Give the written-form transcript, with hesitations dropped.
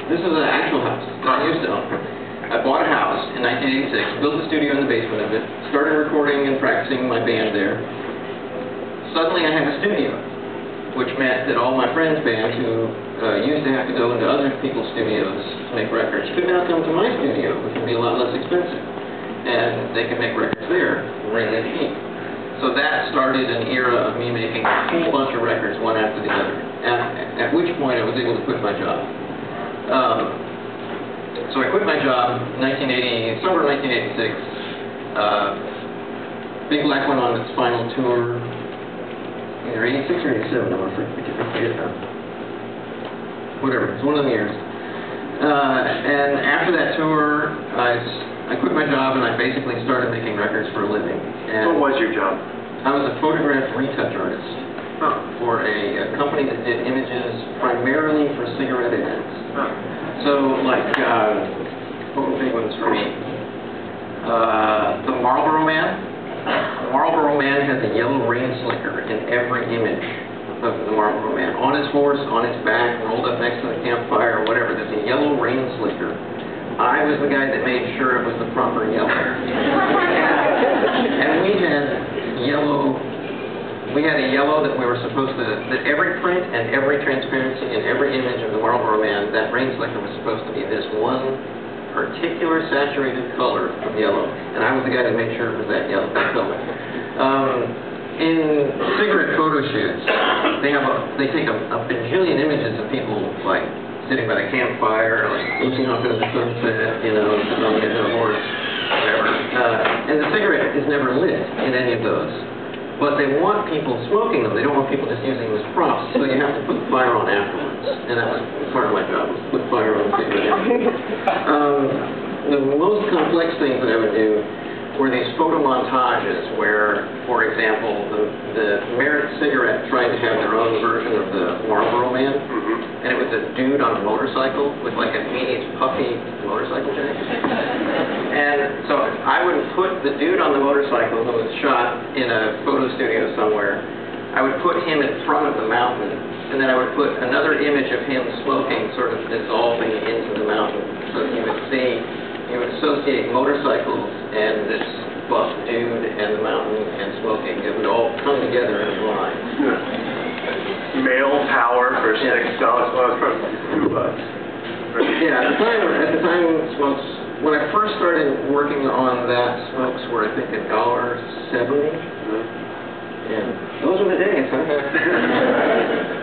This is an actual house that I used to own. I bought a house in 1986, built a studio in the basement of it, started recording and practicing my band there. Suddenly I had a studio, which meant that all my friends' bands who used to have to go into other people's studios to make records could now come to my studio, which would be a lot less expensive. And they could make records there really cheap. So that started an era of me making a whole bunch of records one after the other, at which point I was able to quit my job. So I quit my job in summer of 1986. Big Black went on its final tour, either 86 or 87, I forget now. Whatever, it's one of the years. And after that tour, I quit my job and I basically started making records for a living. And what was your job? I was a photograph retouch artist for a company that did images primarily for cigarette ads. So, like, what were big ones for me? The Marlboro Man. The Marlboro Man has a yellow rain slicker in every image of the Marlboro Man. On his horse, on his back, rolled up next to the campfire, or whatever. There's a yellow rain slicker. I was the guy that made sure it was the proper yellow. And we had a yellow that we were supposed to, that every print and every transparency and every image of the Marlboro Man, that rain slicker was supposed to be this one particular saturated color of yellow. And I was the guy that made sure it was that yellow, that color. In cigarette photo shoots, they take a bajillion images of people, like, sitting by the campfire, like, looking off into the sunset, you know, sitting on the horse, whatever. And the cigarette is never lit in any of those. But they want people smoking them. They don't want people just using them as props, so you have to put the fire on afterwards. And that was part of my job, was to put fire on the cigarette. The most complex things that I would do were these photo montages where, for example, the Merit cigarette tried to have their own version of the Marlboro Man, and it was a dude on a motorcycle with like an 80s puffy motorcycle jacket. And so I would put the dude on the motorcycle who was shot in a photo studio somewhere, I would put him in front of the mountain, and then I would put another image of him smoking sort of dissolving into the mountain. So you would associate motorcycles and this buff dude and the mountain and smoking. It would all come together in a line. Male power for $6. Well, $2. Yeah, at the time smokes, when I first started working on that, smokes were I think $1.70. And those were the days, huh?